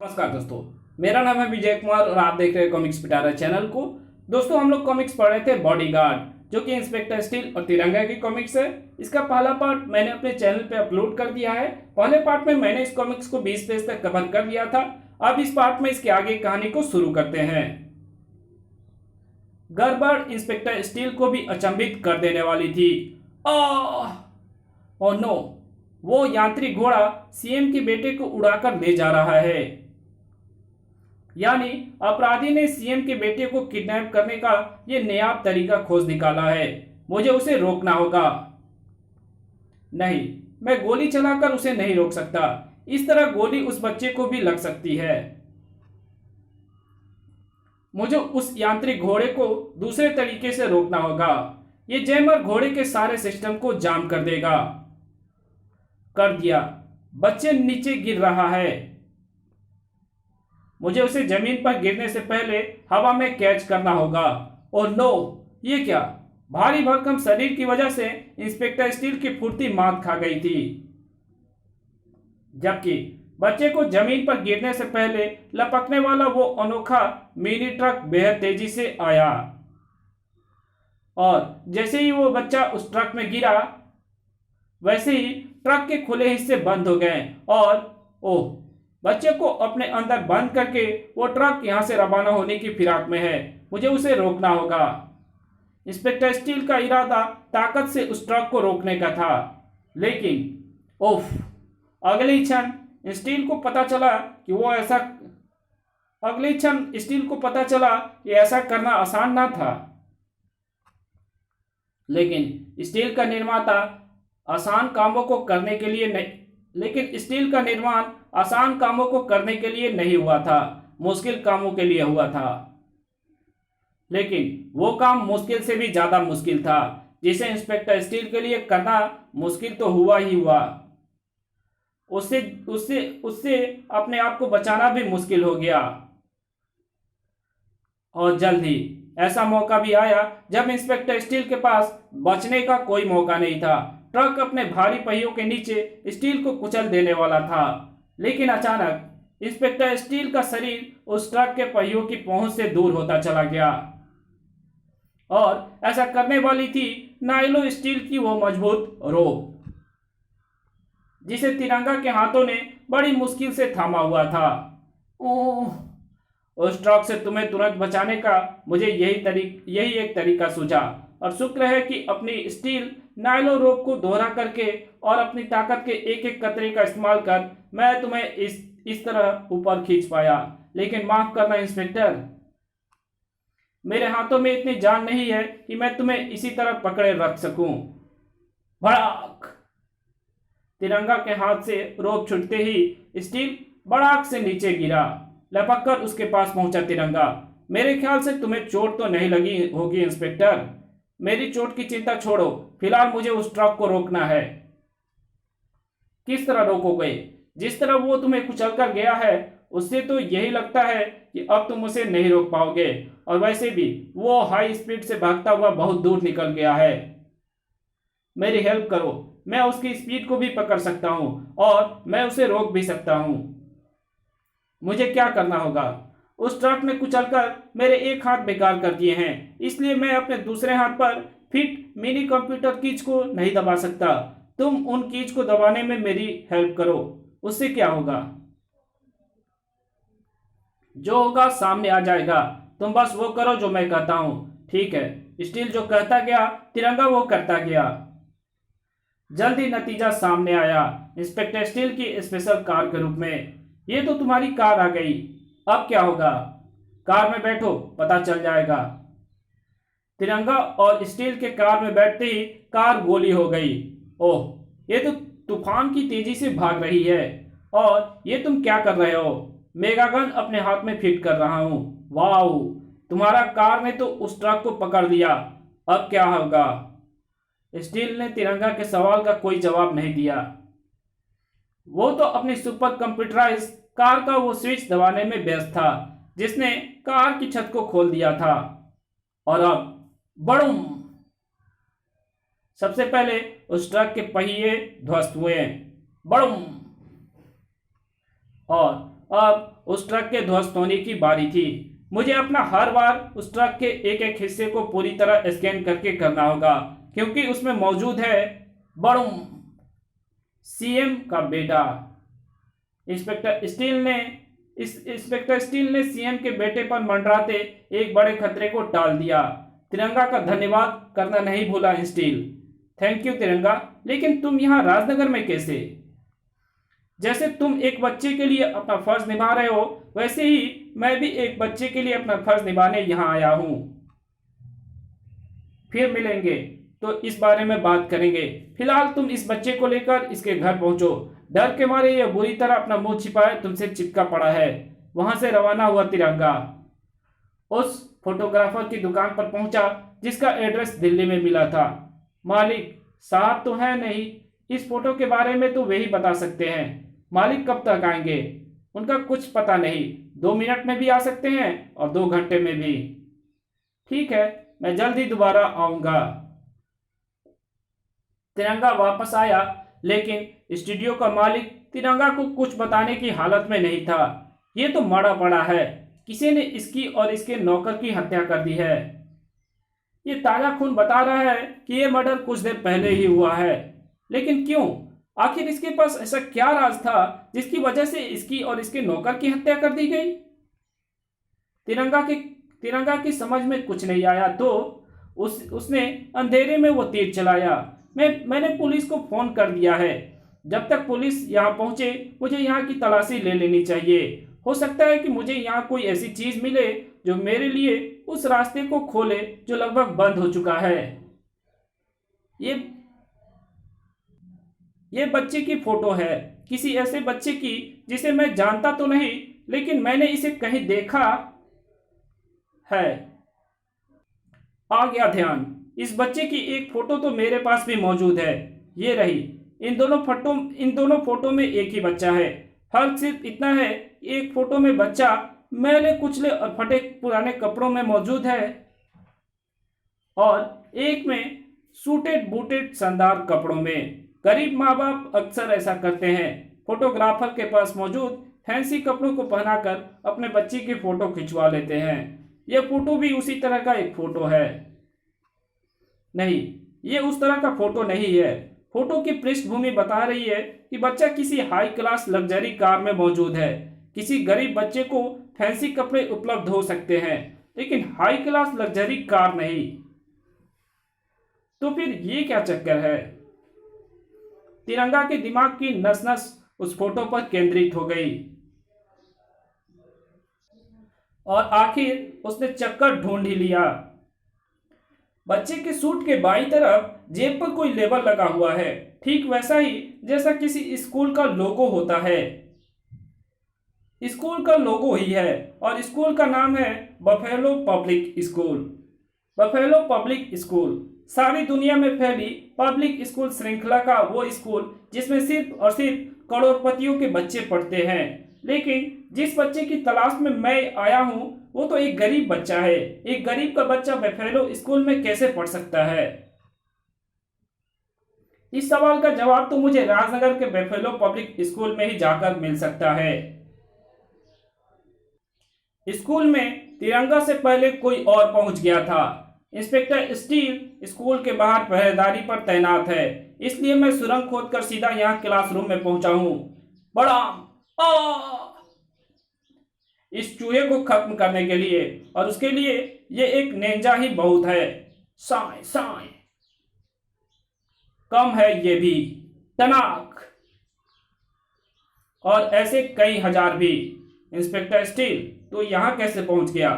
नमस्कार दोस्तों, मेरा नाम है विजय कुमार और आप देख रहे हैं कॉमिक्स पिटारा चैनल को। दोस्तों, हम लोग कॉमिक्स पढ़ रहे थे बॉडीगार्ड, जो कि इंस्पेक्टर स्टील और तिरंगा की कॉमिक्स है। इसका पहला पार्ट मैंने अपने चैनल पे अपलोड कर दिया है। पहले पार्ट में मैंने इस कॉमिक्स को 20 पेज तक कवर कर लिया था। अब इस पार्ट में इसके आगे कहानी को शुरू करते हैं। गड़बड़ इंस्पेक्टर स्टील को भी अचंभित कर देने वाली थी। ओह नो, वो यांत्रिक घोड़ा सीएम के बेटे को उड़ाकर ले जा रहा है। यानी अपराधी ने सीएम के बेटे को किडनैप करने का ये नायाब तरीका खोज निकाला है। मुझे उसे रोकना होगा। नहीं, मैं गोली चलाकर उसे नहीं रोक सकता। इस तरह गोली उस बच्चे को भी लग सकती है। मुझे उस यांत्रिक घोड़े को दूसरे तरीके से रोकना होगा। ये जैमर घोड़े के सारे सिस्टम को जाम कर देगा। कर दिया। बच्चे नीचे गिर रहा है। मुझे उसे जमीन पर गिरने से पहले हवा में कैच करना होगा। ओह नो, ये क्या? भारी भरकम शरीर की वजह से इंस्पेक्टर स्टील की फुर्ती मात खा गई थी। जबकि बच्चे को जमीन पर गिरने से पहले लपकने वाला वो अनोखा मिनी ट्रक बेहद तेजी से आया और जैसे ही वो बच्चा उस ट्रक में गिरा, वैसे ही ट्रक के खुले हिस्से बंद हो गए और ओह, बच्चे को अपने अंदर बंद करके वो ट्रक यहां से रवाना होने की फिराक में है। मुझे उसे रोकना होगा। इंस्पेक्टर स्टील का इरादा ताकत से उस ट्रक को रोकने का था, लेकिन ओफ, अगले क्षण स्टील को पता चला कि ऐसा करना आसान ना था। लेकिन स्टील का निर्माण आसान कामों को करने के लिए नहीं हुआ था, मुश्किल कामों के लिए हुआ था। लेकिन वो काम मुश्किल से भी ज्यादा मुश्किल था, जिसे इंस्पेक्टर स्टील के लिए करना मुश्किल तो हुआ ही हुआ, उससे उससे उससे अपने आप को बचाना भी मुश्किल हो गया। और जल्द ही ऐसा मौका भी आया जब इंस्पेक्टर स्टील के पास बचने का कोई मौका नहीं था। ट्रक अपने भारी पहियों के नीचे स्टील को कुचल देने वाला था, लेकिन अचानक इंस्पेक्टर स्टील का शरीर उस ट्रक के पहियों की पहुंच से दूर होता चला गया और ऐसा करने वाली थी नाइलो स्टील की वो मजबूत रोप, जिसे तिरंगा के हाथों ने बड़ी मुश्किल से थामा हुआ था। उस ट्रक से तुम्हें तुरंत बचाने का मुझे यही एक तरीका सूझा, और शुक्र है कि अपनी स्टील नाइलो रोप को दोहरा करके और अपनी ताकत के एक एक कतरे का इस्तेमाल कर मैं तुम्हें इस तरह ऊपर खींच पाया। लेकिन माफ करना इंस्पेक्टर, मेरे हाथों में इतनी जान नहीं है कि मैं तुम्हें इसी तरह पकड़े रख सकूं। भड़ाक! तिरंगा के हाथ से रोप छूटते ही स्टील बड़ाक से नीचे गिरा। लपक कर उसके पास पहुंचा तिरंगा। मेरे ख्याल से तुम्हें चोट तो नहीं लगी होगी इंस्पेक्टर। मेरी चोट की चिंता छोड़ो, फिलहाल मुझे उस ट्रक को रोकना है। किस तरह रोकोगे? जिस तरह वो तुम्हें कुचल कर गया है, उससे तो यही लगता है कि अब तुम उसे नहीं रोक पाओगे, और वैसे भी वो हाई स्पीड से भागता हुआ बहुत दूर निकल गया है। मेरी हेल्प करो, मैं उसकी स्पीड को भी पकड़ सकता हूं और मैं उसे रोक भी सकता हूं। मुझे क्या करना होगा? उस ट्रक ने कुचलकर मेरे एक हाथ बेकार कर दिए हैं, इसलिए मैं अपने दूसरे हाथ पर फिट मिनी कंप्यूटर कीज को नहीं दबा सकता। तुम उन कीज को दबाने में मेरी हेल्प करो। उससे क्या होगा? जो होगा सामने आ जाएगा। तुम बस वो करो जो मैं कहता हूं। ठीक है। स्टील जो कहता गया, तिरंगा वो करता गया। जल्दी नतीजा सामने आया। इंस्पेक्टर स्टील की स्पेशल कार के रूप में। ये तो तुम्हारी कार आ गई। अब क्या होगा? कार में बैठो, पता चल जाएगा। तिरंगा और स्टील के कार में बैठते ही कार गोली हो गई। ओह, ये तो तूफान की तेजी से भाग रही है। और ये तुम क्या कर रहे हो? मेगागन अपने हाथ में फिट कर रहा हूं। वाह, तुम्हारा कार ने तो उस ट्रक को पकड़ लिया। अब क्या होगा? स्टील ने तिरंगा के सवाल का कोई जवाब नहीं दिया। वो तो अपनी सुपर कंप्यूटराइज कार का वो स्विच दबाने में व्यस्त था, जिसने कार की छत को खोल दिया था। और अब बड़ूम! सबसे पहले उस ट्रक के पहिए ध्वस्त हुए। बड़ूम! और अब उस ट्रक के ध्वस्त होने की बारी थी। मुझे अपना हर बार उस ट्रक के एक एक हिस्से को पूरी तरह स्कैन करके करना होगा, क्योंकि उसमें मौजूद है बड़ू सीएम का बेटा। इंस्पेक्टर स्टील ने सीएम के बेटे पर मंडराते एक बड़े खतरे को टाल दिया। तिरंगा का धन्यवाद करना नहीं भूला स्टील। थैंक यू तिरंगा, लेकिन तुम यहाँ राजनगर में कैसे? जैसे तुम एक बच्चे के लिए अपना फर्ज निभा रहे हो, वैसे ही मैं भी एक बच्चे के लिए अपना फर्ज निभाने यहाँ आया हूँ। फिर मिलेंगे तो इस बारे में बात करेंगे। फिलहाल तुम इस बच्चे को लेकर इसके घर पहुंचो। डर के मारे यह बुरी तरह अपना मुंह छिपाए तुमसे चिपका पड़ा है। वहां से रवाना हुआ तिरंगा उस फोटोग्राफर की दुकान पर पहुंचा जिसका एड्रेस दिल्ली में मिला था। मालिक साहब तो है नहीं, इस फोटो के बारे में तो वही बता सकते हैं। मालिक कब तक आएंगे? उनका कुछ पता नहीं, 2 मिनट में भी आ सकते हैं और 2 घंटे में भी। ठीक है, मैं जल्द ही दोबारा आऊंगा। तिरंगा वापस आया, लेकिन स्टूडियो का मालिक तिरंगा को कुछ बताने की हालत में नहीं था। ये तो मरा पड़ा है, किसी ने इसकी और इसके नौकर की हत्या कर दी है। ये ताजा खून बता रहा है कि ये मर्डर कुछ देर पहले ही हुआ है, लेकिन क्यों? आखिर इसके पास ऐसा क्या राज था जिसकी वजह से इसकी और इसके नौकर की हत्या कर दी गई? तिरंगा की समझ में कुछ नहीं आया तो उसने अंधेरे में वो तीर चलाया। मैंने पुलिस को फोन कर दिया है। जब तक पुलिस यहाँ पहुंचे मुझे यहाँ की तलाशी ले लेनी चाहिए। हो सकता है कि मुझे यहाँ कोई ऐसी चीज मिले जो मेरे लिए उस रास्ते को खोले जो लगभग बंद हो चुका है। ये बच्चे की फोटो है, किसी ऐसे बच्चे की जिसे मैं जानता तो नहीं, लेकिन मैंने इसे कहीं देखा है। आ गया ध्यान, इस बच्चे की एक फोटो तो मेरे पास भी मौजूद है। ये रही। इन दोनों फोटो में एक ही बच्चा है। फर्क सिर्फ इतना है, एक फोटो में बच्चा मैले कुचले और फटे पुराने कपड़ों में मौजूद है और एक में सूटेड बूटेड शानदार कपड़ों में। गरीब माँ बाप अक्सर ऐसा करते हैं, फोटोग्राफर के पास मौजूद फैंसी कपड़ों को पहनाकर अपने बच्चे की फोटो खिंचवा लेते हैं। यह फोटो भी उसी तरह का एक फोटो है। नहीं, ये उस तरह का फोटो नहीं है। फोटो की पृष्ठभूमि बता रही है कि बच्चा किसी हाई क्लास लग्जरी कार में मौजूद है। किसी गरीब बच्चे को फैंसी कपड़े उपलब्ध हो सकते हैं, लेकिन हाई क्लास लग्जरी कार नहीं। तो फिर ये क्या चक्कर है? तिरंगा के दिमाग की नस नस उस फोटो पर केंद्रित हो गई और आखिर उसने चक्कर ढूंढ ही लिया। बच्चे के सूट के बाईं तरफ जेब पर कोई लेबल लगा हुआ है, ठीक वैसा ही जैसा किसी स्कूल का लोगो होता है। स्कूल का लोगो ही है और स्कूल का नाम है buffalo public school. Buffalo public school सारी दुनिया में फैली पब्लिक स्कूल श्रृंखला का वो स्कूल जिसमें सिर्फ और सिर्फ करोड़पतियों के बच्चे पढ़ते हैं। लेकिन जिस बच्चे की तलाश में मैं आया हूं वो तो एक गरीब बच्चा है। एक गरीब का बच्चा बफेलो स्कूल में कैसे पढ़ सकता है? इस सवाल का जवाब तो मुझे राजनगर के बफेलो पब्लिक स्कूल में ही जाकर मिल सकता है। स्कूल में तिरंगा से पहले कोई और पहुंच गया था। इंस्पेक्टर स्टील स्कूल के बाहर पहरेदारी पर तैनात है, इसलिए मैं सुरंग खोदकर सीधा यहाँ क्लासरूम में पहुंचा हूँ। बड़ा इस चूहे को खत्म करने के लिए, और उसके लिए ये एक नेंजा ही बहुत है। साए साए कम है ये भी। तनाक और ऐसे कई हजार भी। इंस्पेक्टर स्टील तो यहाँ कैसे पहुंच गया?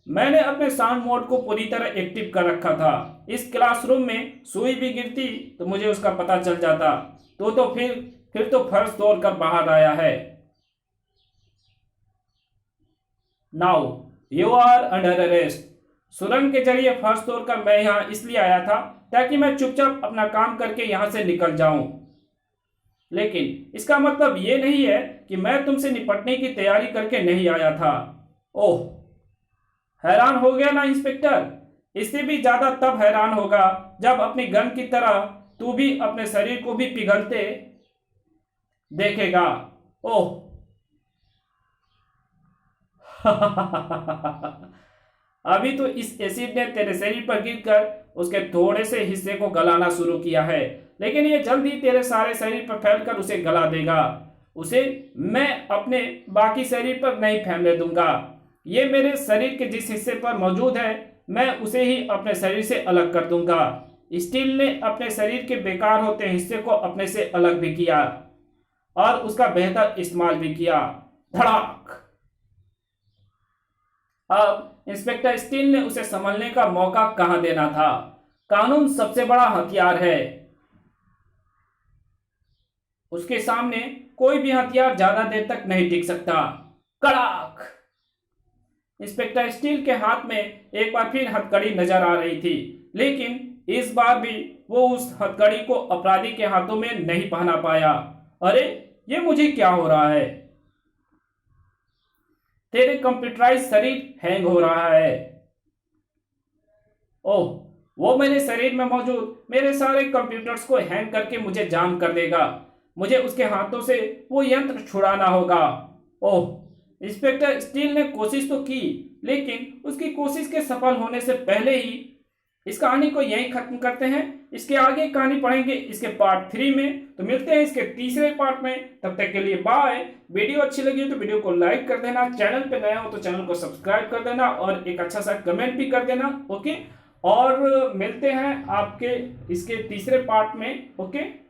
मैंने अपने साउंड मोड को पूरी तरह एक्टिव कर रखा था। इस क्लासरूम में सुई भी गिरती तो मुझे उसका पता चल जाता। तो फिर तो फर्श तोड़कर बाहर आया है। Now you are under arrest. सुरंग के जरिए फर्श तोड़कर मैं यहाँ इसलिए आया था ताकि मैं चुपचाप अपना काम करके यहाँ से निकल जाऊं। लेकिन इसका मतलब ये नहीं है कि मैं तुमसे निपटने की तैयारी करके नहीं आया था। ओह, हैरान हो गया ना इंस्पेक्टर? इससे भी ज्यादा तब हैरान होगा जब अपनी गन की तरह तू भी अपने शरीर को भी पिघलते देखेगा। ओह, अभी तो इस एसिड ने तेरे शरीर पर गिरकर उसके थोड़े से हिस्से को गलाना शुरू किया है, लेकिन ये जल्द ही तेरे सारे शरीर पर फैलकर उसे गला देगा। उसे मैं अपने बाकी शरीर पर नहीं फैलने दूंगा। ये मेरे शरीर के जिस हिस्से पर मौजूद है, मैं उसे ही अपने शरीर से अलग कर दूंगा। स्टील ने अपने शरीर के बेकार होते हिस्से को अपने से अलग भी किया और उसका बेहतर इस्तेमाल भी किया। धड़ाक। अब इंस्पेक्टर स्टील ने उसे संभलने का मौका कहां देना था। कानून सबसे बड़ा हथियार है, उसके सामने कोई भी हथियार ज्यादा देर तक नहीं टिक सकता। कड़ाक। इंस्पेक्टर स्टील के हाथ में एक बार फिर हथकड़ी नजर आ रही थी, लेकिन इस बार भी वो उस हथकड़ी को अपराधी के हाथों में नहीं पहना पाया। अरे, ये मुझे क्या हो रहा है? तेरे कंप्यूटराइज शरीर हैंग हो रहा है। ओह, वो मेरे शरीर में मौजूद मेरे सारे कंप्यूटर्स को हैंग करके मुझे जाम कर देगा। मुझे उसके हाथों से वो यंत्र छुड़ाना होगा। ओह, इंस्पेक्टर स्टील ने कोशिश तो की, लेकिन उसकी कोशिश के सफल होने से पहले ही इस कहानी को यहीं खत्म करते हैं। इसके आगे कहानी पढ़ेंगे इसके पार्ट 3 में। तो मिलते हैं इसके तीसरे पार्ट में, तब तक के लिए बाय। वीडियो अच्छी लगी तो वीडियो को लाइक कर देना, चैनल पे नया हो तो चैनल को सब्सक्राइब कर देना और एक अच्छा सा कमेंट भी कर देना। ओके, और मिलते हैं आपके इसके तीसरे पार्ट में। ओके।